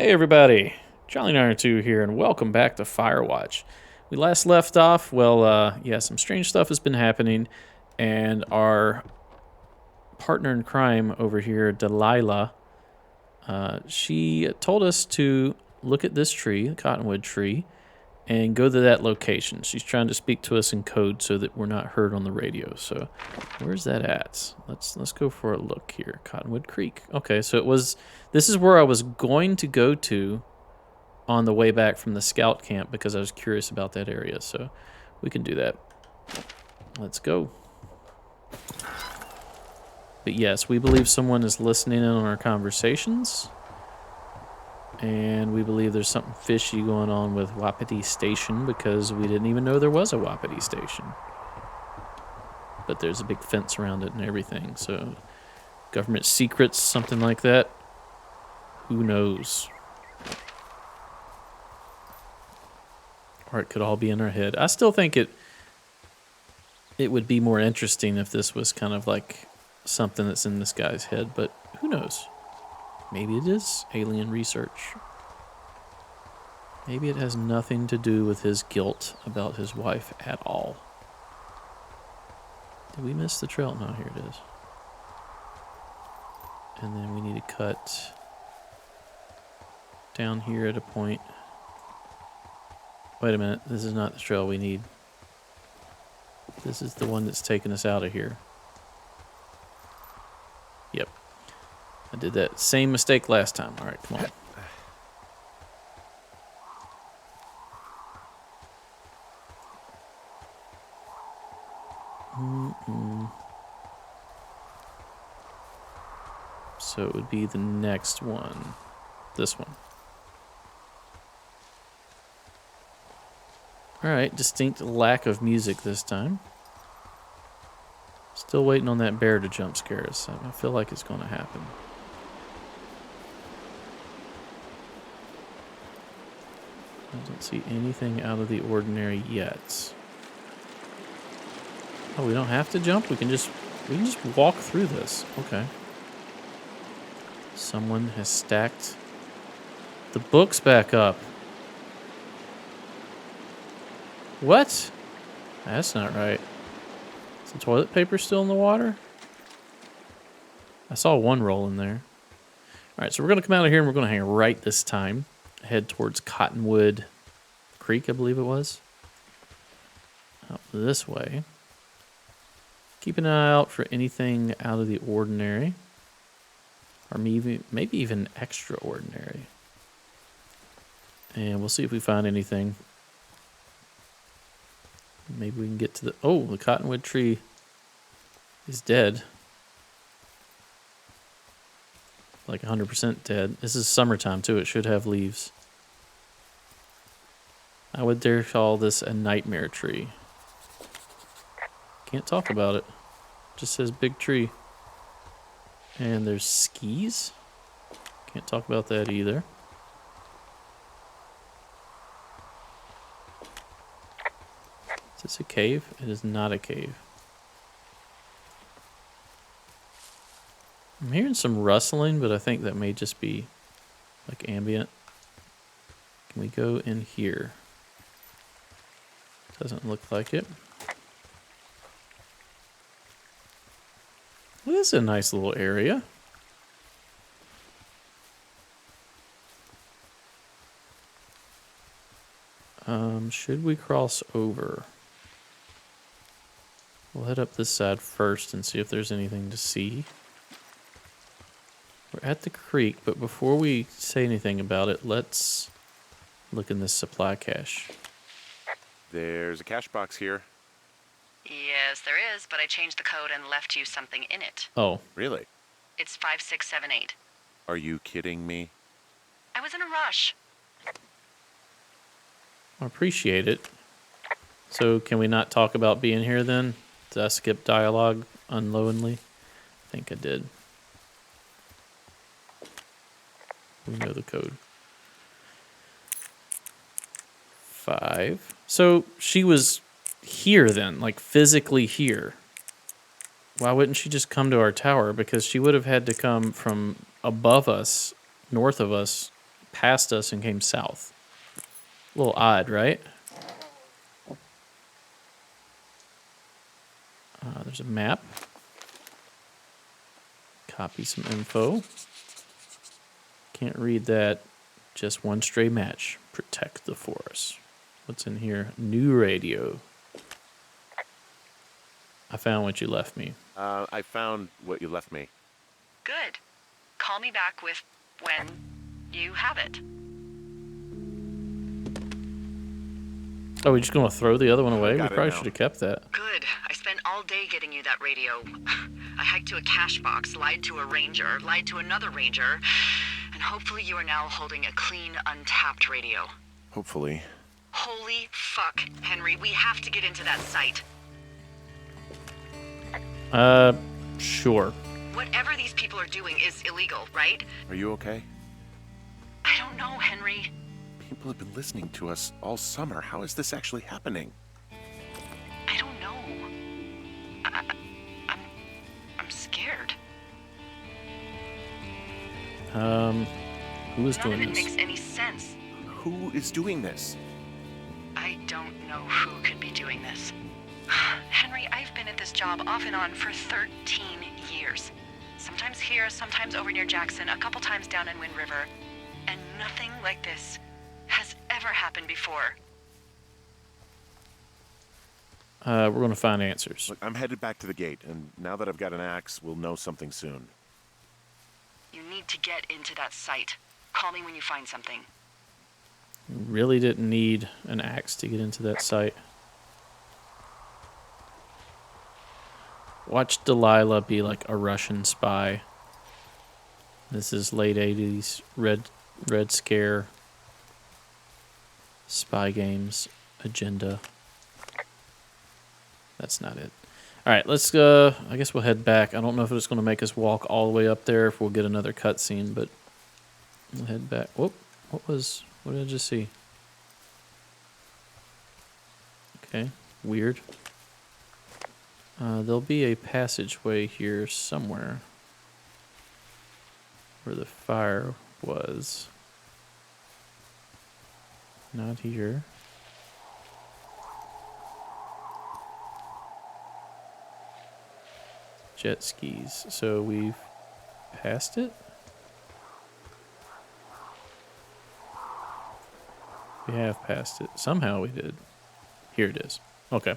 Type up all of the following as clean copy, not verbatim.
Hey everybody, Charlie902 here, and welcome back to Firewatch. We last left off, some strange stuff has been happening, and our partner in crime over here, Delilah, she told us to look at this tree, the cottonwood tree, and go to that location. She's trying to speak to us in code so that we're not heard on the radio. So, where's that at? Let's go for a look here. Cottonwood Creek. Okay, so this is where I was going to go to on the way back from the scout camp because I was curious about that area. So, we can do that. Let's go. But yes, we believe someone is listening in on our conversations. And we believe there's something fishy going on with Wapiti Station because we didn't even know there was a Wapiti Station. But there's a big fence around it and everything, so government secrets, something like that. Who knows? Or it could all be in our head. I still think it would be more interesting if this was kind of like something that's in this guy's head, but who knows? Maybe it is alien research. Maybe it has nothing to do with his guilt about his wife at all. Did we miss the trail? No, here it is. And then we need to cut down here at a point. Wait a minute, this is not the trail we need. This is the one that's taking us out of here. Yep. I did that same mistake last time. All right, come on. So it would be the next one. This one. Alright, distinct lack of music this time. Still waiting on that bear to jump scare us. I feel like it's going to happen. I don't see anything out of the ordinary yet. Oh, we don't have to jump? We can just walk through this. Okay. Someone has stacked the books back up. What? That's not right. Is the toilet paper still in the water? I saw one roll in there. Alright, so we're going to come out of here and we're going to hang right this time. Head towards Cottonwood Creek, I believe it was. Out this way. Keep an eye out for anything out of the ordinary. Or maybe even extraordinary. And we'll see if we find anything. Maybe we can get to the cottonwood tree is dead. Like 100% dead. This is summertime too, it should have leaves. I would dare call this a nightmare tree. Can't talk about it. Just says big tree. And there's skis. Can't talk about that either. Is this a cave? It is not a cave. I'm hearing some rustling, but I think that may just be like ambient. Can we go in here? Doesn't look like it. Well, this is a nice little area. Should we cross over? We'll head up this side first and see if there's anything to see. We're at the creek, but before we say anything about it, let's look in this supply cache. There's a cash box here. Yes, there is, but I changed the code and left you something in it. Oh. Really? It's 5678. Are you kidding me? I was in a rush. I appreciate it. So can we not talk about being here then? Did I skip dialogue unknowingly? I think I did. We know the code. 5. So she was here then, like physically here. Why wouldn't she just come to our tower? Because she would have had to come from above us, north of us, past us and came south. A little odd, right? There's a map. Copy some info. Can't read that. Just one stray match. Protect the forest. What's in here? New radio. I found what you left me. I found what you left me. Good. Call me back with when you have it. Oh, we're just going to throw the other one away? We got it probably now. should have kept that. Good. I spent all day getting you that radio. I hiked to a cash box, lied to a ranger, lied to another ranger, and hopefully you are now holding a clean, untapped radio. Hopefully. Holy fuck, Henry, we have to get into that site. Sure. Whatever these people are doing is illegal, right? Are you okay? I don't know, Henry. People have been listening to us all summer. How is this actually happening? I don't know. I'm scared. Who is None of doing it this? makes any sense. Who is doing this? I don't know who could be doing this. Henry, I've been at this job off and on for 13 years. Sometimes here, sometimes over near Jackson, a couple times down in Wind River. And nothing like this has ever happened before. We're going to find answers. Look, I'm headed back to the gate, and now that I've got an axe, we'll know something soon. You need to get into that site. Call me when you find something. Really didn't need an axe to get into that site. Watch Delilah be like a Russian spy. This is late 80s Red Scare spy games agenda. That's not it. All right, let's go. I guess we'll head back. I don't know if it's going to make us walk all the way up there, if we'll get another cutscene, but we'll head back. Whoop. What did I just see? Okay, weird. There'll be a passageway here somewhere where the fire was. Not here. Jet skis. So we've passed it? We have passed it. Somehow we did. Here it is. Okay.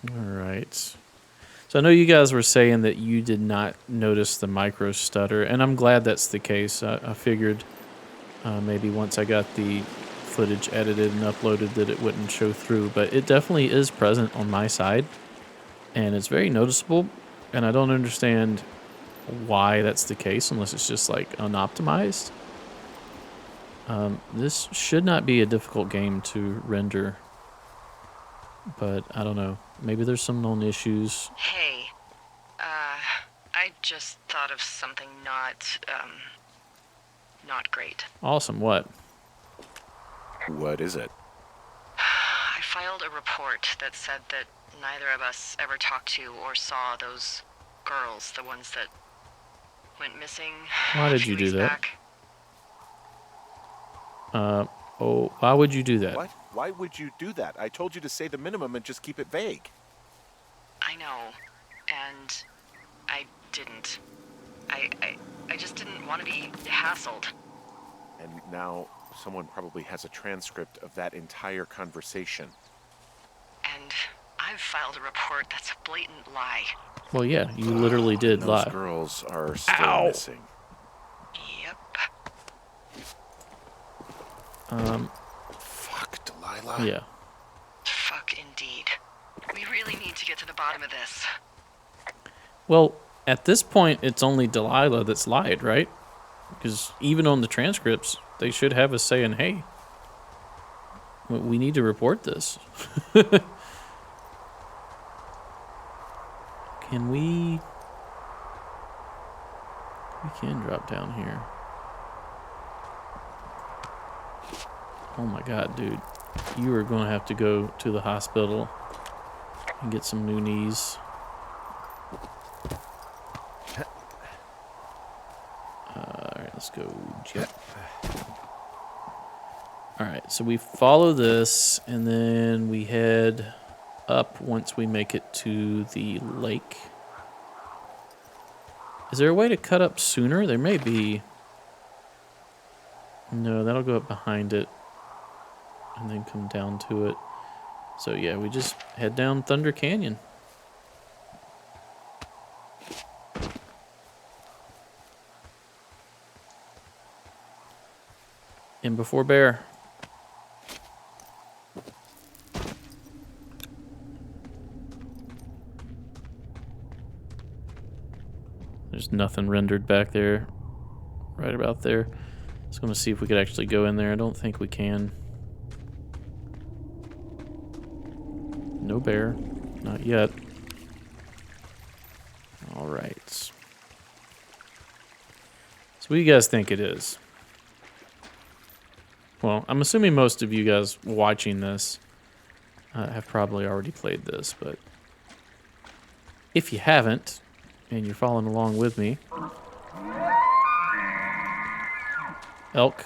All right. So I know you guys were saying that you did not notice the micro stutter, and I'm glad that's the case. I figured maybe once I got the footage edited and uploaded that it wouldn't show through, but it definitely is present on my side, and it's very noticeable, and I don't understand why that's the case unless it's just like unoptimized. This should not be a difficult game to render, but I don't know. Maybe there's some known issues. Hey, I just thought of something not great. Awesome. What? What is it? I filed a report that said that neither of us ever talked to or saw those girls, the ones that went missing. Why did you do that? Why would you do that? What? Why would you do that? I told you to say the minimum and just keep it vague. I know, and I didn't. I just didn't want to be hassled. And now someone probably has a transcript of that entire conversation. And I've filed a report that's a blatant lie. Well, yeah, you literally did Those lie. girls are still Ow. missing. Yep. Fuck, Delilah. Yeah. Fuck indeed. We really need to get to the bottom of this. Well, at this point, it's only Delilah that's lied, right? Because even on the transcripts, they should have us saying, hey, we need to report this. Can we... We can drop down here. Oh my god, dude. You are going to have to go to the hospital and get some new knees. go, Jet. Alright, so we follow this, and then we head up once we make it to the lake. Is there a way to cut up sooner? There may be. No, that'll go up behind it, and then come down to it. So yeah, we just head down Thunder Canyon. In before bear. There's nothing rendered back there. Right about there. Just going to see if we could actually go in there. I don't think we can. No bear. Not yet. Alright. So what do you guys think it is? Well, I'm assuming most of you guys watching this have probably already played this, but if you haven't, and you're following along with me, elk.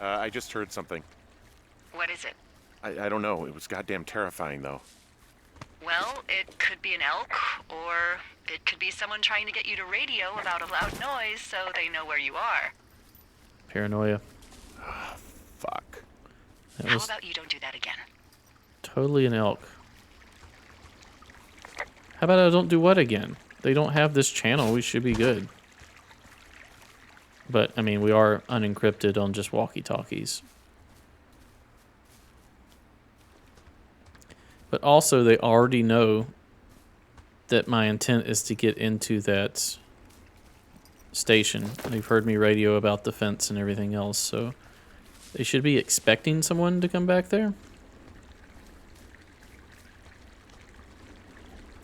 I just heard something. What is it? I don't know. It was goddamn terrifying, though. Well, it could be an elk, or it could be someone trying to get you to radio about a loud noise so they know where you are. Paranoia. Fuck. That How was about you don't do that again? totally an elk. How about I don't do what again? They don't have this channel. We should be good. But, I mean, we are unencrypted on just walkie-talkies. But also, they already know that my intent is to get into that station. They've heard me radio about the fence and everything else, so they should be expecting someone to come back there.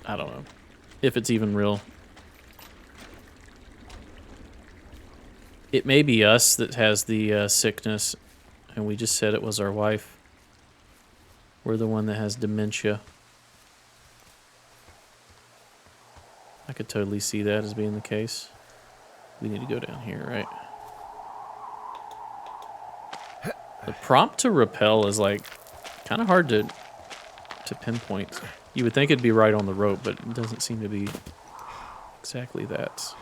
I don't know if it's even real. It may be us that has the sickness, and we just said it was our wife. We're the one that has dementia. I could totally see that as being the case. We need to go down here, right? The prompt to repel is like kind of hard to pinpoint. You would think it'd be right on the rope, but it doesn't seem to be exactly that.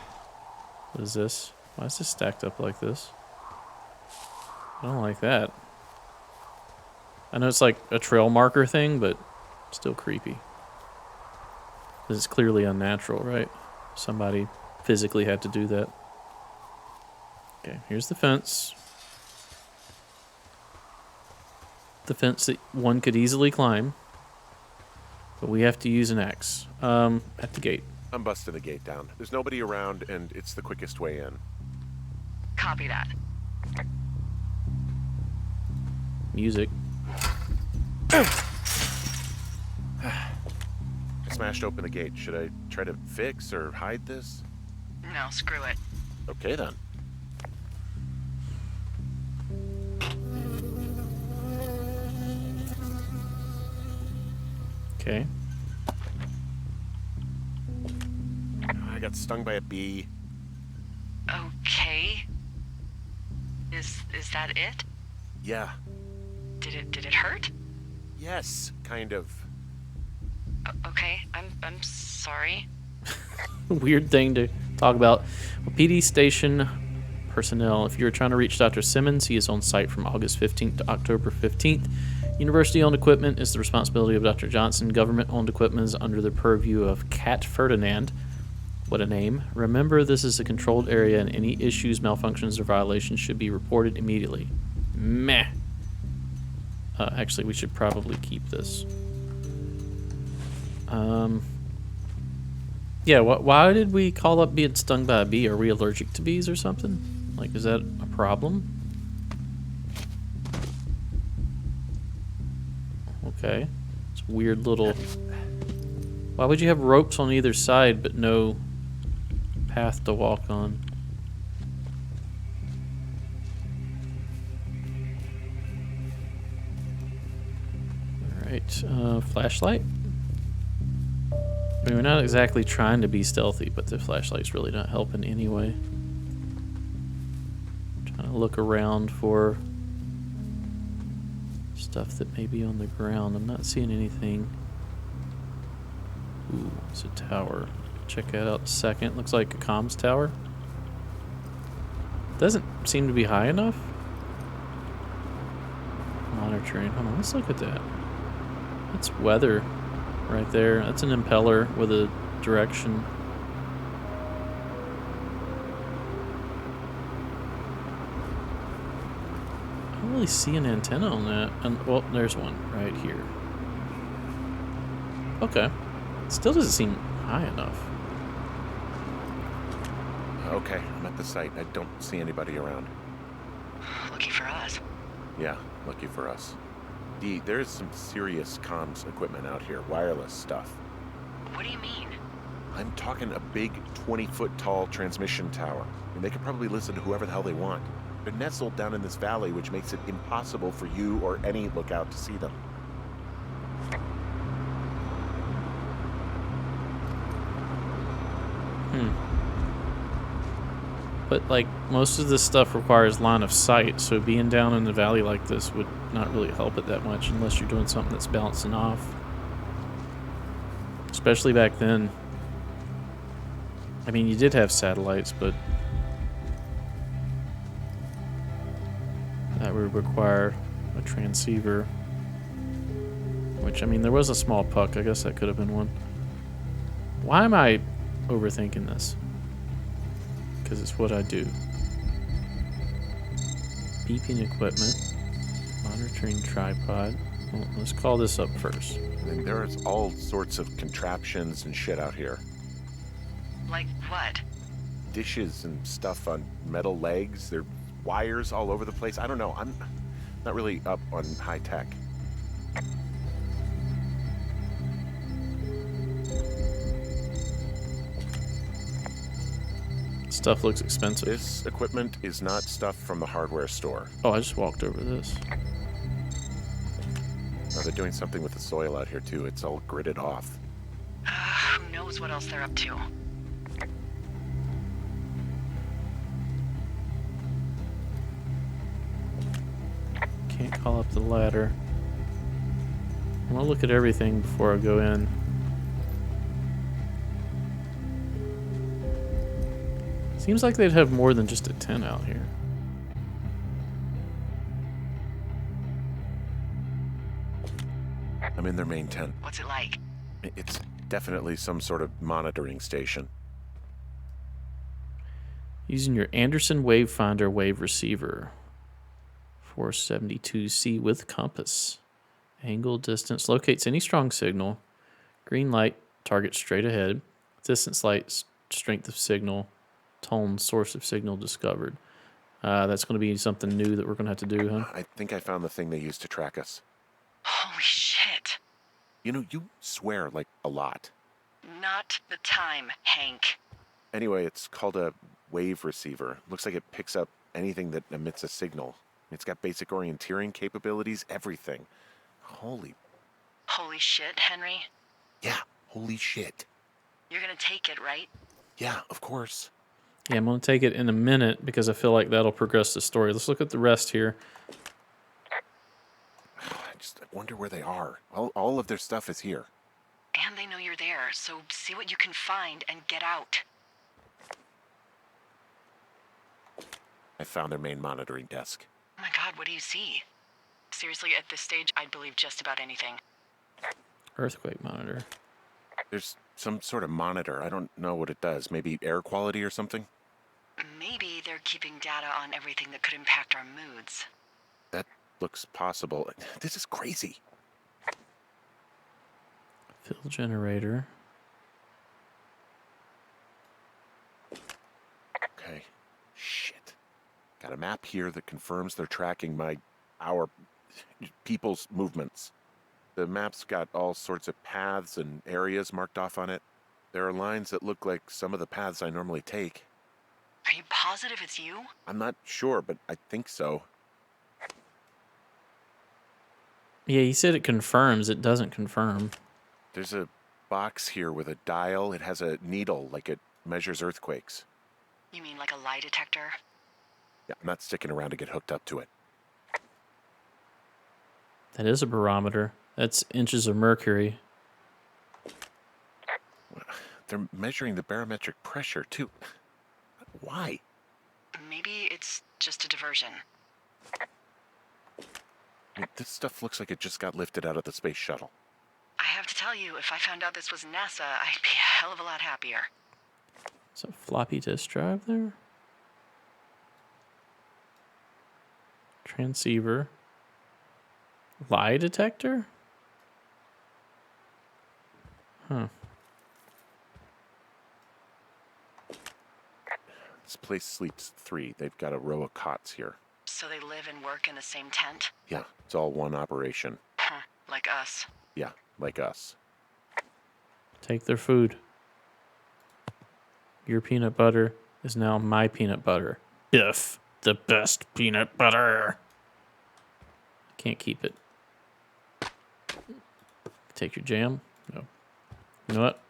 What is this? Why is this stacked up like this? I don't like that. I know it's like a trail marker thing, but still creepy. This is clearly unnatural, right? Somebody physically had to do that. Okay, here's the fence. The fence that one could easily climb. But we have to use an axe. At the gate. I'm busting the gate down. There's nobody around, and it's the quickest way in. Copy that. Music. I smashed open the gate. Should I try to fix or hide this? No, screw it. Okay, then. Okay. I got stung by a bee. Okay. Is that it? Yeah. Did it hurt? Yes, kind of. Okay, I'm sorry. Weird thing to talk about. Well, PD station personnel. If you're trying to reach Dr. Simmons, he is on site from August 15th to October 15th. University-owned equipment is the responsibility of Dr. Johnson. Government-owned equipment is under the purview of Cat Ferdinand. What a name. Remember, this is a controlled area, and any issues, malfunctions, or violations should be reported immediately. Meh. Actually, we should probably keep this. Yeah, why did we call up being stung by a bee? Are we allergic to bees or something? Like, is that a problem? Okay. It's a weird little... Why would you have ropes on either side but no path to walk on? Alright, flashlight? I mean, we're not exactly trying to be stealthy, but the flashlight's really not helping anyway. look around for stuff that may be on the ground. I'm not seeing anything. Ooh, it's a tower. Check that out in a second. Looks like a comms tower. Doesn't seem to be high enough. Monitoring. Hold on, let's look at that. That's weather right there. That's an impeller with a direction. I don't really see an antenna on that. Well, there's one right here. Okay. Still doesn't seem high enough. Okay, I'm at the site. I don't see anybody around. Lucky for us. Yeah, lucky for us. Dee, there's some serious comms equipment out here, wireless stuff. What do you mean? I'm talking a big 20-foot tall transmission tower. And they could probably listen to whoever the hell they want. They're nestled down in this valley, which makes it impossible for you or any lookout to see them. But, like, most of this stuff requires line of sight, so being down in the valley like this would not really help it that much unless you're doing something that's bouncing off. Especially back then. I mean, you did have satellites, but that would require a transceiver. Which, I mean, there was a small puck. I guess that could have been one. Why am I overthinking this? Because it's what I do. Beeping equipment. Monitoring tripod. Well, let's call this up first. And there's all sorts of contraptions and shit out here. Like what? Dishes and stuff on metal legs. There are wires all over the place. I don't know. I'm not really up on high tech. Stuff looks expensive. This equipment is not stuff from the hardware store. Oh, I just walked over this. Oh, they're doing something with the soil out here, too. It's all gridded off. Who knows what else they're up to? Can't call up the ladder. I'm gonna look at everything before I go in. Seems like they'd have more than just a tent out here. I'm in their main tent. What's it like? It's definitely some sort of monitoring station. Using your Anderson Wavefinder wave receiver. 472C with compass. Angle, distance, locates any strong signal. Green light, target straight ahead. Distance light, strength of signal. Tone, source of signal discovered. That's going to be something new that we're going to have to do, huh? I think I found the thing they used to track us. Holy shit. You know, you swear like a lot. Not the time, Hank. Anyway, it's called a wave receiver. Looks like it picks up anything that emits a signal. It's got basic orienteering capabilities, everything. Holy shit, Henry. Yeah, holy shit. You're gonna take it, right? Yeah, of course. Yeah, I'm going to take it in a minute because I feel like that'll progress the story. Let's look at the rest here. I wonder where they are. All of their stuff is here. And they know you're there, so see what you can find and get out. I found their main monitoring desk. Oh my god, what do you see? Seriously, at this stage, I'd believe just about anything. Earthquake monitor. There's some sort of monitor. I don't know what it does. Maybe air quality or something? Maybe they're keeping data on everything that could impact our moods. That looks possible. This is crazy. Field generator. Okay. Shit. Got a map here that confirms they're tracking our people's movements. The map's got all sorts of paths and areas marked off on it. There are lines that look like some of the paths I normally take. Are you positive it's you? I'm not sure, but I think so. Yeah, he said it confirms. It doesn't confirm. There's a box here with a dial. It has a needle, like it measures earthquakes. You mean like a lie detector? Yeah, I'm not sticking around to get hooked up to it. That is a barometer. That's inches of mercury. They're measuring the barometric pressure, too. Why? Maybe it's just a diversion. I mean, this stuff looks like it just got lifted out of the space shuttle. I have to tell you, if I found out this was NASA, I'd be a hell of a lot happier. Is a floppy disk drive there? Transceiver. Lie detector? Huh. This place sleeps 3. They've got a row of cots here. So they live and work in the same tent? Yeah, it's all one operation. Huh, like us. Yeah, like us. Take their food. Your peanut butter is now my peanut butter. Biff, the best peanut butter. Can't keep it. Take your jam? No. You know what?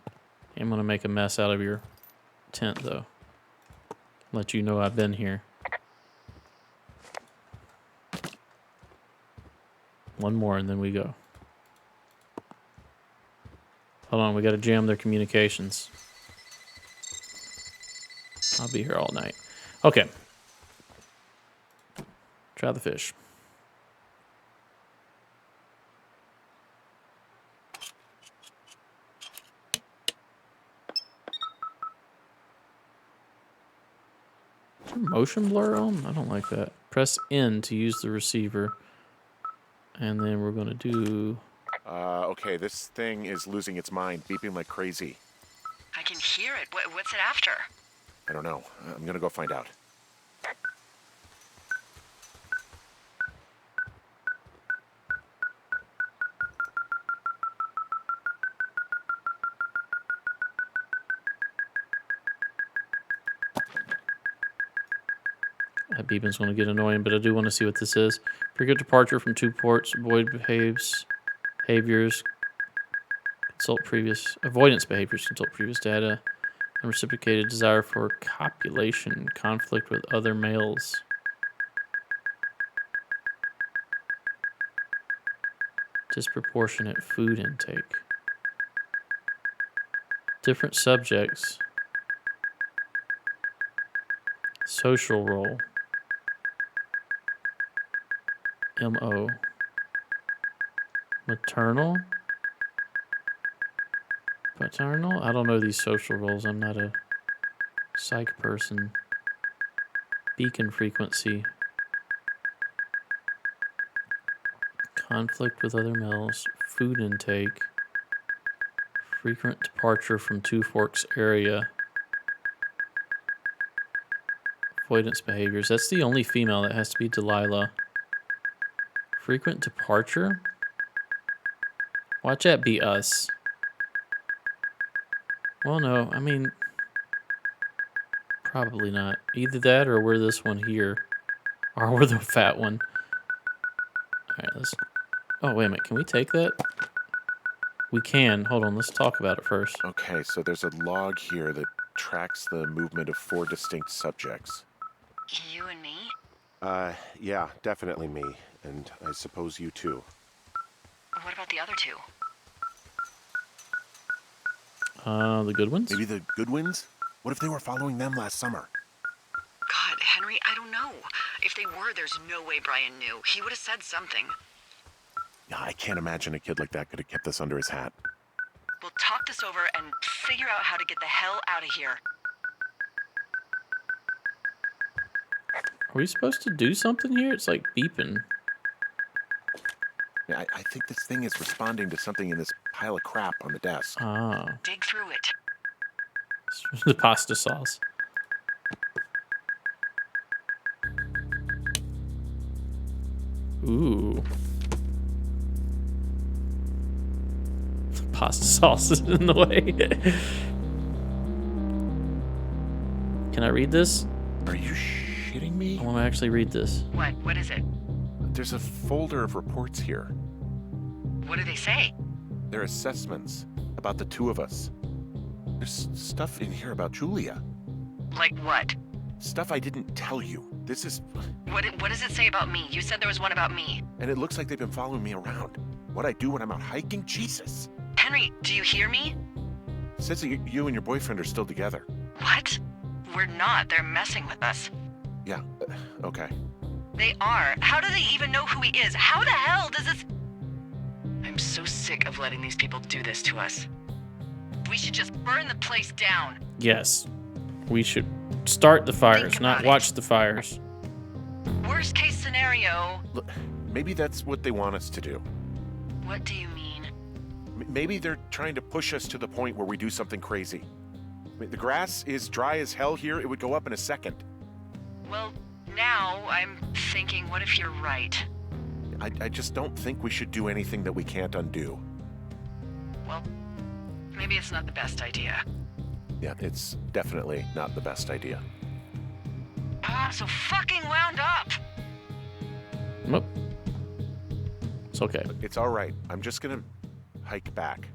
I'm going to make a mess out of your tent, though. Let you know I've been here. One more, and then we go. Hold on, we got to jam their communications. I'll be here all night. Okay. Try the fish. Is there motion blur on? I don't like that. Press N to use the receiver. And then we're going to do... Okay, this thing is losing its mind, beeping like crazy. I can hear it. What's it after? I don't know. I'm gonna go find out. That beeping's going to get annoying, but I do want to see what this is. Pre-good departure from 2 ports. Behaviors. Consult previous... Avoidance behaviors. Consult previous data. Unreciprocated desire for copulation. Conflict with other males. Disproportionate food intake. Different subjects. Social role. MO. Maternal? Paternal? I don't know these social roles. I'm not a psych person. Beacon frequency. Conflict with other males. Food intake. Frequent departure from Two Forks area. Avoidance behaviors. That's the only female. That has to be Delilah. Frequent departure? Watch that be us. Well, no, I mean, probably not. Either that or we're this one here. Or we're the fat one. Alright, let's... Oh, wait a minute. Can we take that? We can. Hold on, let's talk about it first. Okay, so there's a log here that tracks the movement of 4 distinct subjects. You and me? Yeah, definitely me. And I suppose you too. What about the other 2? The good ones? Maybe the Goodwins? What if they were following them last summer? God, Henry, I don't know. If they were, there's no way Brian knew. He would have said something. Yeah, I can't imagine a kid like that could have kept this under his hat. We'll talk this over and figure out how to get the hell out of here. Are we supposed to do something here? It's like beeping. Yeah, I think this thing is responding to something in this pile of crap on the desk. Ah. Dig through it. The pasta sauce. Ooh. Pasta sauce is in the way. Can I read this? Are you shitting me? I want to actually read this. What is it? There's a folder of reports here. What do they say? They're assessments about the 2 of us. There's stuff in here about Julia. Like what? stuff I didn't tell you. This is... What does it say about me? You said there was one about me. And it looks like they've been following me around. What I do when I'm out hiking? Jesus. Henry, do you hear me? It says that you and your boyfriend are still together. What? We're not. They're messing with us. Yeah, okay. They are. How do they even know who he is? How the hell does this... I'm so sick of letting these people do this to us. We should just burn the place down. Yes. We should start the fires, Think not about it. watch the fires. Worst case scenario... Look, maybe that's what they want us to do. What do you mean? Maybe they're trying to push us to the point where we do something crazy. I mean, the grass is dry as hell here. It would go up in a second. Well, now I'm thinking, what if you're right? I just don't think we should do anything that we can't undo. Well, maybe it's not the best idea. Yeah, it's definitely not the best idea. So fucking wound up! Nope. It's okay. It's all right. I'm just gonna hike back.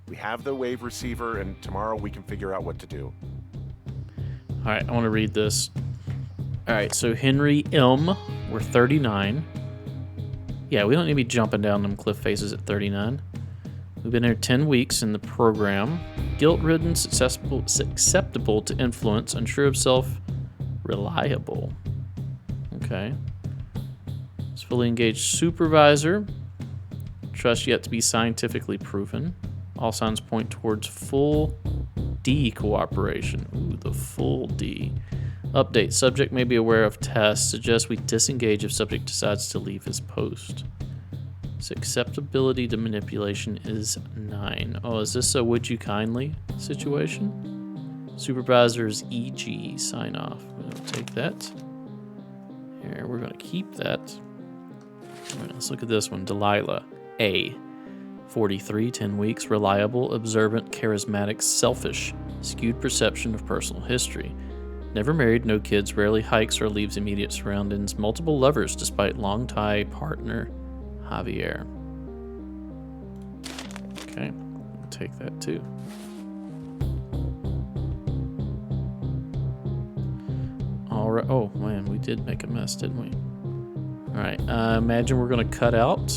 We have the wave receiver, and tomorrow we can figure out what to do. All right, I want to read this. All right, so Henry M. We're 39. Yeah, we don't need to be jumping down them cliff faces at 39. We've been here 10 weeks in the program. Guilt-ridden, susceptible to influence, unsure of self, reliable. Okay. It's fully engaged supervisor. Trust yet to be scientifically proven. All signs point towards full D cooperation. Ooh, the full D. Update. Subject may be aware of tests. Suggest we disengage if subject decides to leave his post. Susceptibility to manipulation is 9. Oh, is this a would you kindly situation? Supervisor's EG sign off. We'll take that. Here, we're going to keep that. All right, let's look at this one. Delilah. A. 43, 10 weeks, reliable, observant, charismatic, selfish, skewed perception of personal history. Never married, no kids, rarely hikes or leaves immediate surroundings, multiple lovers despite long tie partner Javier. Okay, we'll take that too. All right. Oh man, we did make a mess, didn't we? All right. Imagine we're gonna cut out.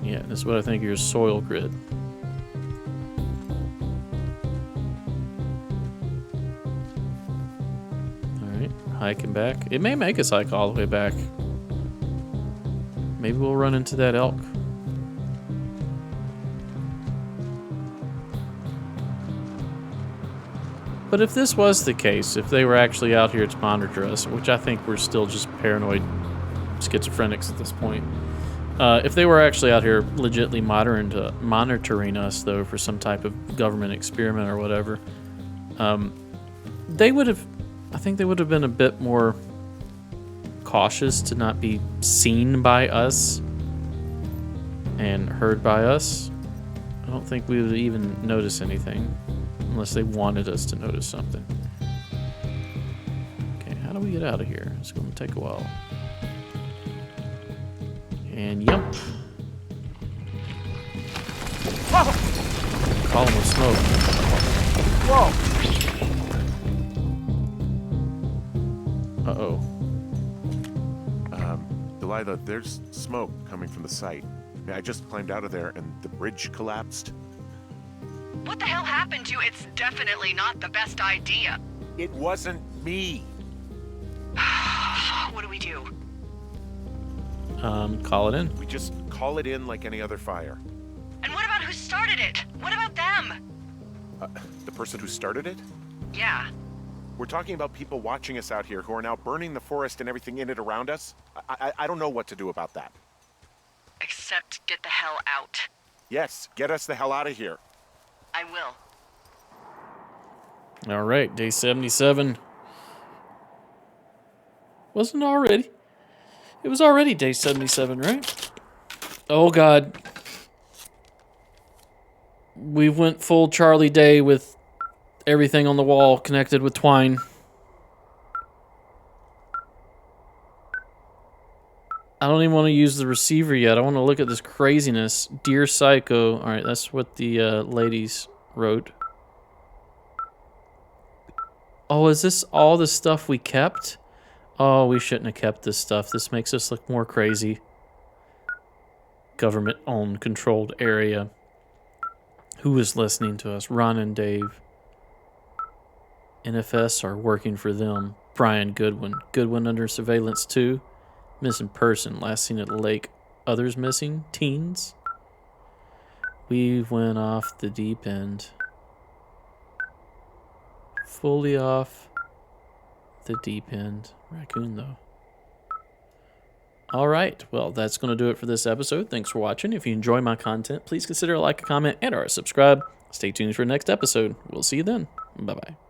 Yeah, this is what I think of your soil grid. Alright, hiking back. It may make us hike all the way back. Maybe we'll run into that elk. But if this was the case, if they were actually out here to monitor us, which I think we're still just paranoid schizophrenics at this point. If they were actually out here legitimately monitoring us, though, for some type of government experiment or whatever, they would have, I think they would have been a bit more cautious to not be seen by us and heard by us. I don't think we would even notice anything unless they wanted us to notice something. Okay, how do we get out of here? It's going to take a while. And yep. Column of smoke. Whoa! Uh-oh. Delilah, there's smoke coming from the site. I just climbed out of there and the bridge collapsed. What the hell happened to you? It's definitely not the best idea. It wasn't me. What do we do? Call it in. We just call it in like any other fire. And what about who started it? What about them? The person who started it? Yeah. We're talking about people watching us out here who are now burning the forest and everything in it around us. I don't know what to do about that. Except get the hell out. Yes, get us the hell out of here. I will. All right, day 77. Wasn't it already? It was already day 77, right? Oh, God. We went full Charlie Day with everything on the wall connected with twine. I don't even want to use the receiver yet. I want to look at this craziness. Dear Psycho. All right, that's what the ladies wrote. Oh, is this all the stuff we kept? Oh, we shouldn't have kept this stuff. This makes us look more crazy. Government-owned, controlled area. Who is listening to us? Ron and Dave. NFS are working for them. Brian Goodwin. Goodwin under surveillance too. Missing person. Last seen at the lake. Others missing? Teens? We went off the deep end. Fully off the deep end. Raccoon, though. All right. Well, that's going to do it for this episode. Thanks for watching. If you enjoy my content, please consider a like, a comment, and or a subscribe. Stay tuned for the next episode. We'll see you then. Bye-bye.